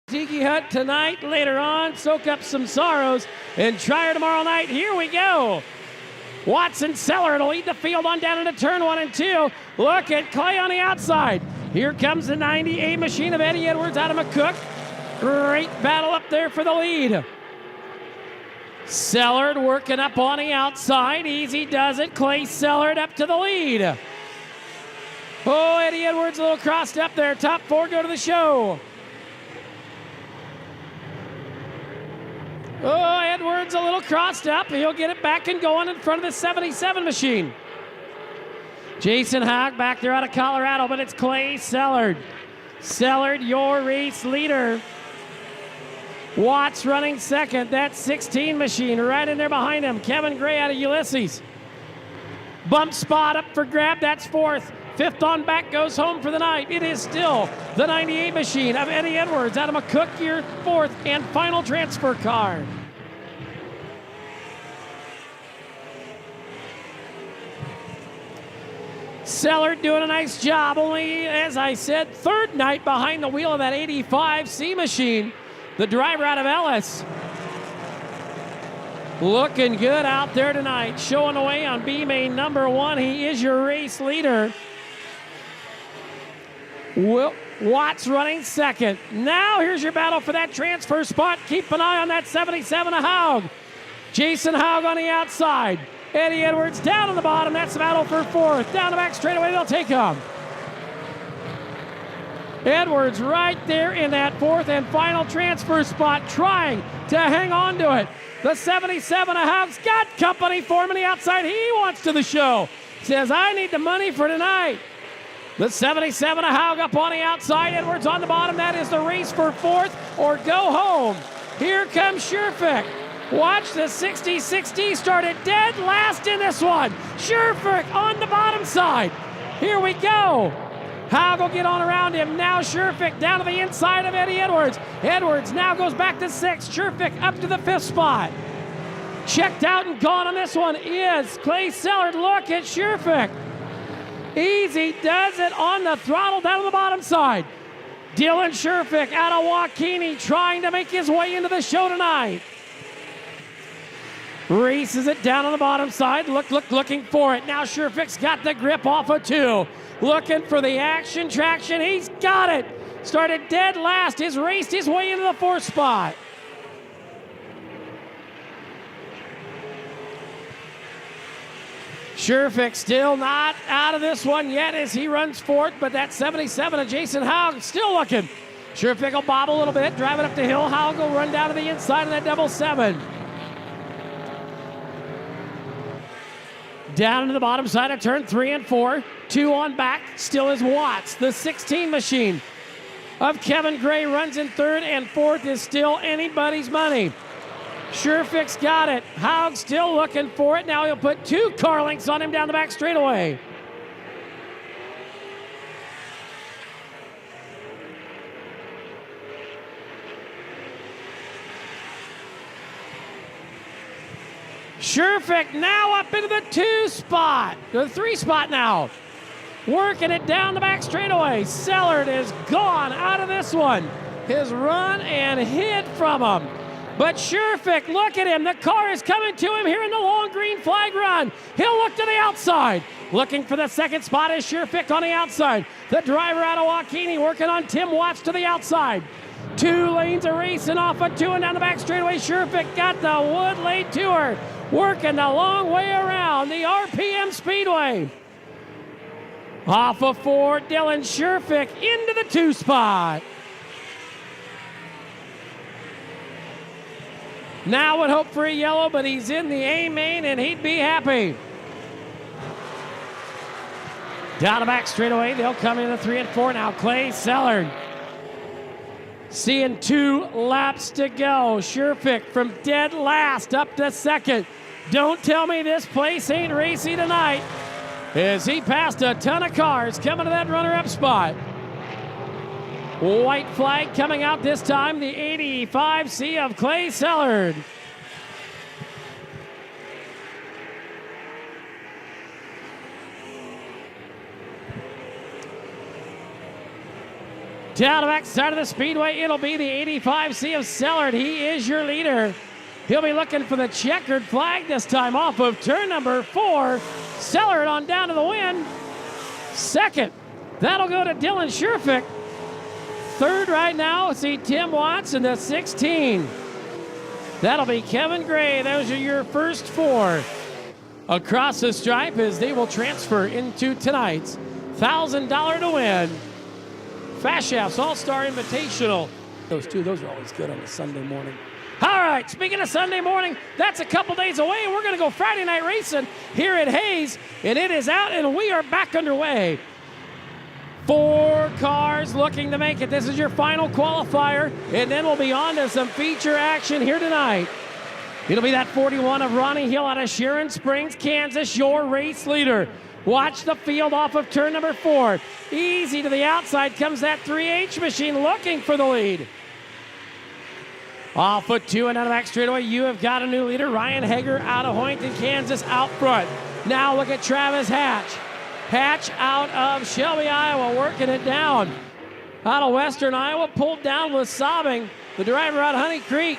Tiki Hut tonight, later on, soak up some sorrows, and try her tomorrow night. Here we go. Watson Seller to lead the field on down into turn 1 and 2. Look at Clay on the outside. Here comes the 98 machine of Eddie Edwards out of McCook. Great battle up there for the lead. Sellard working up on the outside. Easy does it. Clay Sellard up to the lead. Oh, Eddie Edwards a little crossed up there. Top 4 go to the show. Oh, Edwards a little crossed up. He'll get it back and going in front of the 77 machine. Jason Haug back there out of Colorado, but it's Clay Sellard. Sellard, your race leader. Watts running second. That 16 machine right in there behind him. Kevin Gray out of Ulysses. Bump spot up for grab. That's 4th. 5th on back goes home for the night. It is still the 98 machine of Eddie Edwards out of McCook, your 4th and final transfer car. Sellard doing a nice job. Only, as I said, 3rd night behind the wheel of that 85 C machine. The driver out of Ellis. Looking good out there tonight. Showing away on B main number 1. He is your race leader. Watts running second. Now here's your battle for that transfer spot. Keep an eye on that 77 of Haug. Jason Haug on the outside. Eddie Edwards down on the bottom. That's the battle for 4th. Down the back straightaway, they'll take him. Edwards right there in that 4th and final transfer spot, trying to hang on to it. The 77 of Haug's got company for him on the outside. He wants to the show. Says, I need the money for tonight. The 77 of Haug up on the outside. Edwards on the bottom. That is the race for 4th or go home. Here comes Scherfick. Watch the 60-60 started dead last in this one. Scherfick on the bottom side. Here we go. Haug will get on around him. Now Scherfick down to the inside of Eddie Edwards. Edwards now goes back to 6th. Scherfick up to the 5th spot. Checked out and gone on this one is Clay Sellard. Look at Scherfick. Easy does it on the throttle down on the bottom side. Dylan Scherfick out of Waukene trying to make his way into the show tonight. Races it down on the bottom side. Looking for it. Now Scherfick's got the grip off of 2. Looking for the action traction. He's got it. Started dead last. Has raced his way into the 4th spot. Scherfick still not out of this one yet as he runs 4th, but that 77 of Jason Haug still looking. Scherfick will bob a little bit, drive it up the hill. Haug will run down to the inside of that double 7. Down into the bottom side of turn 3 and 4. 2 on back, still is Watts. The 16 machine of Kevin Gray runs in 3rd, and 4th is still anybody's money. Scherfick's got it. Haug still looking for it. Now he'll put 2 car links on him down the back straightaway. Scherfick now up into the 2 spot. The 3 spot now. Working it down the back straightaway. Sellard is gone out of this one. His run and hit from him. But Scherfick, look at him. The car is coming to him here in the long green flag run. He'll look to the outside. Looking for the 2nd spot is Scherfick on the outside. The driver out of Waukene working on Tim Watts to the outside. 2 lanes of racing off of 2 and down the back straightaway. Scherfick got the wood laid to her. Working the long way around the RPM Speedway. Off of 4, Dylan Scherfick into the 2 spot. Now would hope for a yellow, but he's in the A main and he'd be happy. Down the back straightaway, they'll come in the 3 and 4 now. Clay Sellard. Seeing 2 laps to go. Scherfick from dead last up to 2nd. Don't tell me this place ain't racy tonight, as he passed a ton of cars coming to that runner-up spot. White flag coming out this time, the 85C of Clay Sellard. Down the back side of the Speedway, it'll be the 85C of Sellard. He is your leader. He'll be looking for the checkered flag this time off of turn number 4. Sellard on down to the win. Second, that'll go to Dylan Scherfick. Third right now, see Tim Watts in the 16. That'll be Kevin Gray. Those are your first 4 across the stripe as they will transfer into tonight's $1,000 to win Fast Shafts All-Star Invitational. Those are always good on a Sunday morning. All right, speaking of Sunday morning, that's a couple days away. We're going to go Friday night racing here at Hayes, and it is out, and we are back underway. 4 cars looking to make it. This is your final qualifier, and then we'll be on to some feature action here tonight. It'll be that 41 of Ronnie Hill out of Sharon Springs, Kansas, your race leader. Watch the field off of turn number 4. Easy to the outside comes that 3H machine looking for the lead. Off foot 2 and out of back straightaway, you have got a new leader. Ryan Hager out of Hoyington, Kansas, out front. Now look at Travis Hatch. Hatch out of Shelby, Iowa, working it down. Out of Western Iowa, pulled down with Sobbing. The driver out of Honey Creek.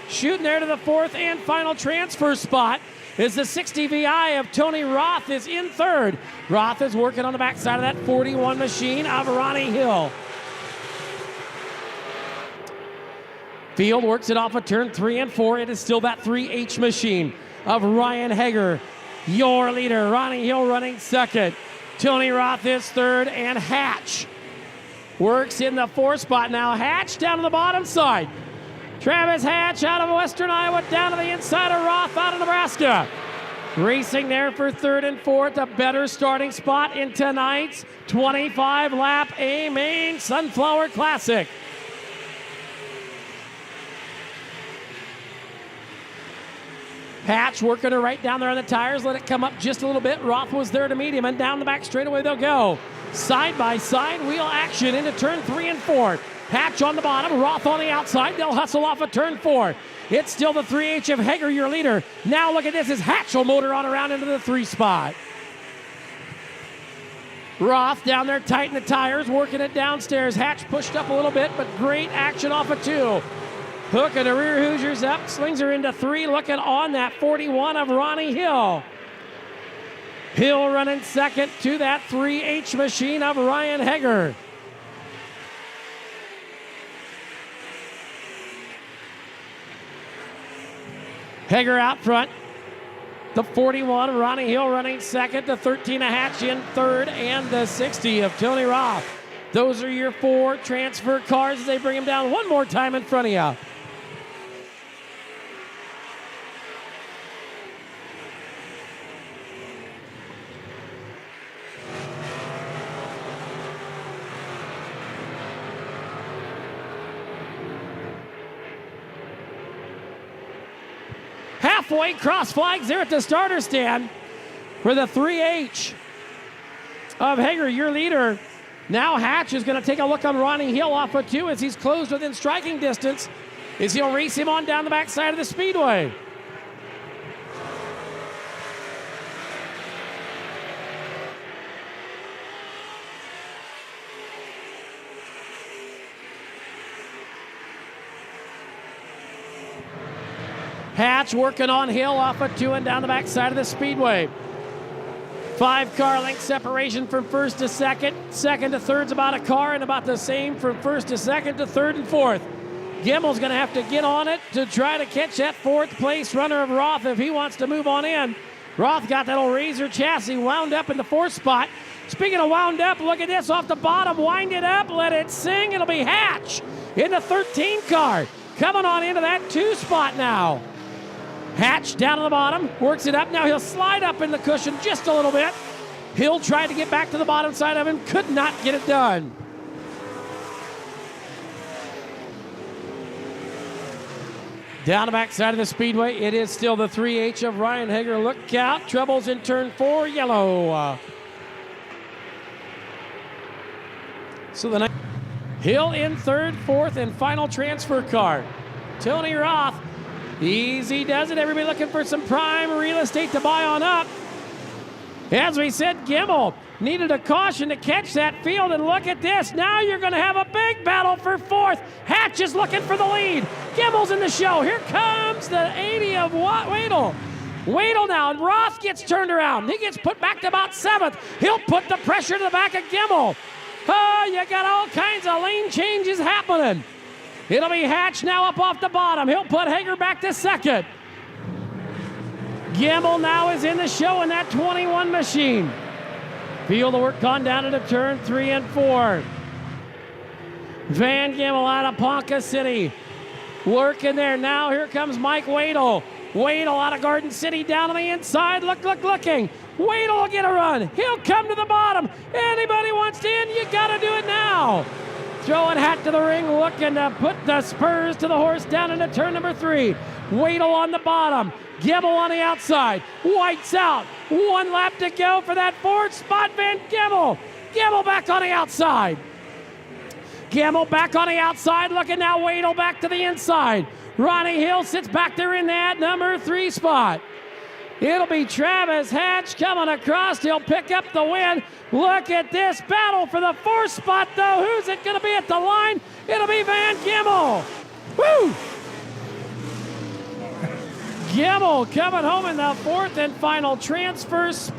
Shooting there to the 4th and final transfer spot is the 60 VI of Tony Roth is in 3rd. Roth is working on the backside of that 41 machine of Ronnie Hill. Field works it off of turn 3 and 4. It is still that 3H machine of Ryan Hager, your leader. Ronnie Hill running 2nd. Tony Roth is 3rd, and Hatch works in the 4th spot. Now Hatch down to the bottom side. Travis Hatch out of Western Iowa down to the inside of Roth out of Nebraska. Racing there for 3rd and 4th, a better starting spot in tonight's 25-lap A-Main Sunflower Classic. Hatch working her right down there on the tires. Let it come up just a little bit. Roth was there to meet him, and down the back straightaway they'll go. Side by side wheel action into turn 3 and 4. Hatch on the bottom, Roth on the outside. They'll hustle off of turn 4. It's still the 3H of Hager, your leader. Now look at this as Hatch will motor on around into the 3 spot. Roth down there tighten the tires, working it downstairs. Hatch pushed up a little bit, but great action off of 2. Hooking the rear Hoosiers up, slings her into 3, looking on that 41 of Ronnie Hill. Hill running 2nd to that 3H machine of Ryan Hager. Hager out front. The 41, Ronnie Hill running 2nd. The 13 of Hatch in 3rd. And the 60 of Tony Roth. Those are your 4 transfer cars as they bring them down one more time in front of you. Halfway cross flags there at the starter stand for the 3H of Hager, your leader. Now Hatch is going to take a look on Ronnie Hill off of 2 as he's closed within striking distance as he'll race him on down the backside of the Speedway. Hatch working on Hill off of 2 and down the backside of the Speedway. 5-car length separation from 1st to 2nd. 2nd to 3rd's about a car, and about the same from 1st to 2nd to 3rd and 4th. Gimmel's going to have to get on it to try to catch that 4th place runner of Roth if he wants to move on in. Roth got that old Razor chassis wound up in the 4th spot. Speaking of wound up, look at this off the bottom. Wind it up, let it sing. It'll be Hatch in the 13 car. Coming on into that 2 spot now. Hatch down to the bottom, works it up. Now he'll slide up in the cushion just a little bit. Hill tried to get back to the bottom side of him, could not get it done. Down the back side of the Speedway, it is still the 3H of Ryan Hager. Look out, troubles in turn 4, yellow. So the Hill in 3rd, 4th, and final transfer car. Tony Roth. Easy does it. Everybody looking for some prime real estate to buy on up. As we said, Gimmel needed a caution to catch that field, and look at this. Now you're going to have a big battle for fourth. Hatch is looking for the lead. Gimmel's in the show. Here comes the 80 of Wadle. Wadle now, and Roth gets turned around. He gets put back to about seventh. He'll put the pressure to the back of Gimmel. Oh, you got all kinds of lane changes happening. It'll be Hatch now up off the bottom. He'll put Hager back to second. Gimmel now is in the show in that 21 machine. Field of work gone down into turn 3 and 4. Van Gimmel out of Ponca City. Working there now. Here comes Mike Wadle. Wadle out of Garden City down on the inside. Looking. Wadle will get a run. He'll come to the bottom. Anybody wants to in, you got to do it now. Throwing hat to the ring, looking to put the spurs to the horse down into turn number 3. Wadle on the bottom. Gimmel on the outside. White's out. 1 lap to go for that fourth spot. Van Gimmel. Gimmel back on the outside. Gimmel back on the outside. Looking now. Wadle back to the inside. Ronnie Hill sits back there in that number 3 spot. It'll be Travis Hatch coming across. He'll pick up the win. Look at this battle for the 4th spot, though. Who's it going to be at the line? It'll be Van Gimmel. Woo! Gimmel coming home in the 4th and final transfer spot.